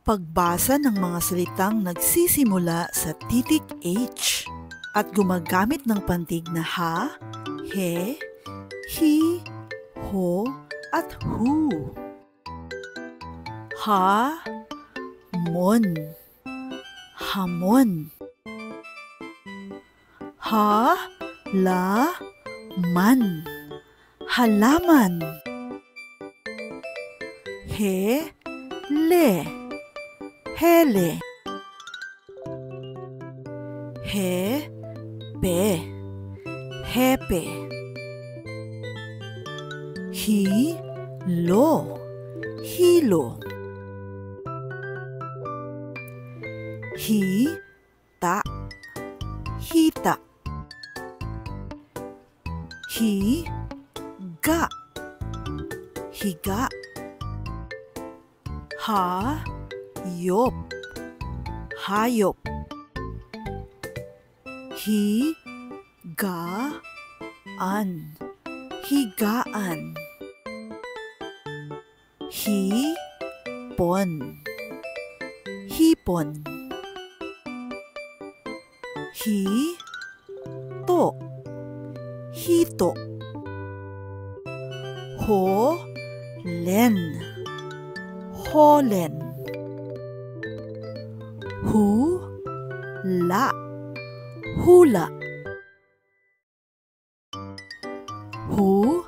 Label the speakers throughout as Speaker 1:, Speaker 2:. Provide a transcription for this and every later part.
Speaker 1: Pagbasa ng mga salitang nagsisimula sa titik H at gumagamit ng pantig na ha, he, hi, ho, at hu. Ha, mon, hamon. Ha, la, man, halaman. He, le, hele. He, pe, hepe. Hi, lo, hilo. Hi, ta, hita. Hi, ga, higa. Ha, yop, hayop. Hi, ga, an, higaan. Hi, pon, hipon. Hi, to, hito. Ho, len, holen. Hu, la, hula. Hu,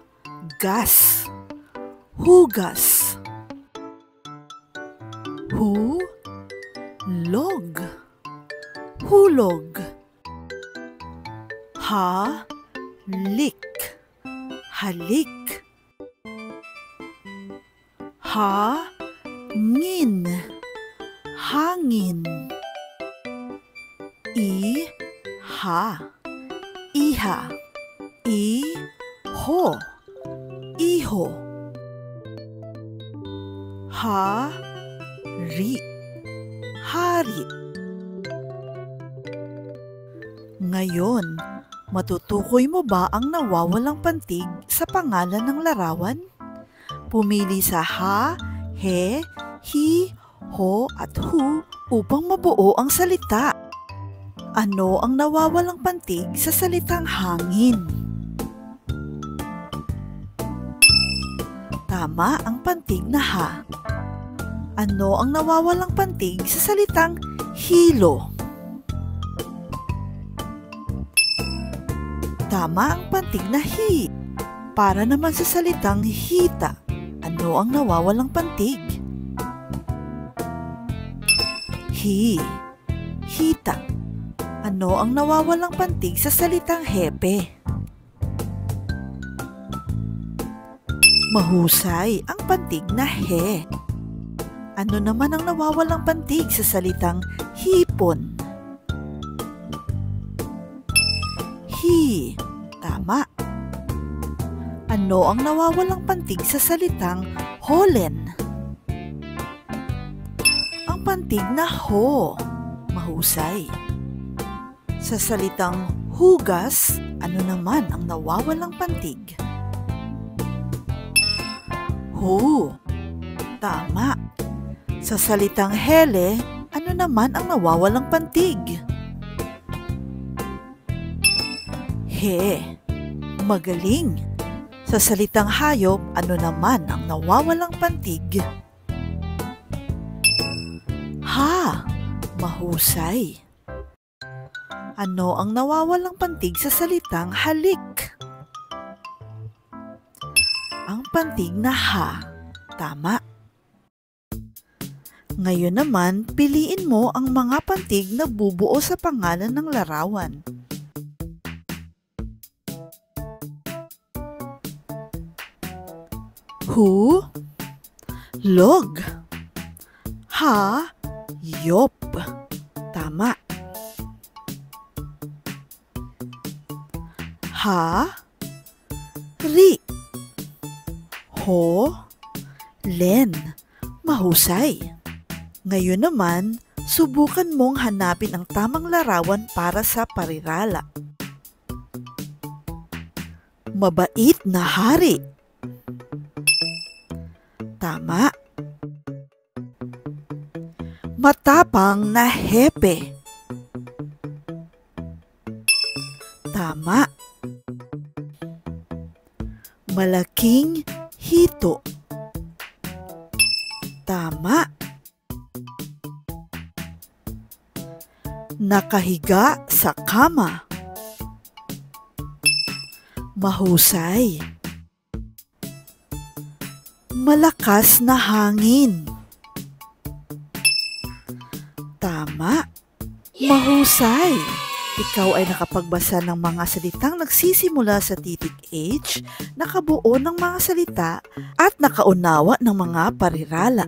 Speaker 1: gas, hugas. Hu, log, hulog. Ha, lik, halik. Ha, ngin, hangin. I, ha, iha. I, ho, iho. Ha, ri, hari. Ngayon, matutukoy mo ba ang nawawalang pantig sa pangalan ng larawan? Pumili sa ha, he, hi, ho, at hu upang mabuo ang salita. Ano ang nawawalang pantig sa salitang hangin? Tama ang pantig na ha. Ano ang nawawalang pantig sa salitang hilo? Tama ang pantig na hi. Para naman sa salitang hita, ano ang nawawalang pantig? Hi, hita. Ano ang nawawalang pantig sa salitang hepe? Mahusay ang pantig na he. Ano naman ang nawawalang pantig sa salitang hipon? Hi, tama. Ano ang nawawalang pantig sa salitang holen? Ang pantig na ho. Mahusay. Sa salitang hugas, ano naman ang nawawalang pantig? Hu. Tama. Sa salitang hele, ano naman ang nawawalang pantig? He. Magaling. Sa salitang hayop, ano naman ang nawawalang pantig? Ha. Mahusay. Ano ang nawawalang pantig sa salitang halik? Ang pantig na ha. Tama. Ngayon naman, piliin mo ang mga pantig na bubuo sa pangalan ng larawan. Hu, log. Ha, yop. Tama. Ha, ri. Ho, len. Mahusay. Ngayon naman, subukan mong hanapin ang tamang larawan para sa parirala. Mabait na hari. Tama. Matapang na hepe. Tama. Malaking hito. Tama. Nakahiga sa kama. Mahusay. Malakas na hangin. Tama. Mahusay. Ikaw ay nakapagbasa ng mga salitang nagsisimula sa titik H, nakabuo ng mga salita at nakaunawa ng mga parirala.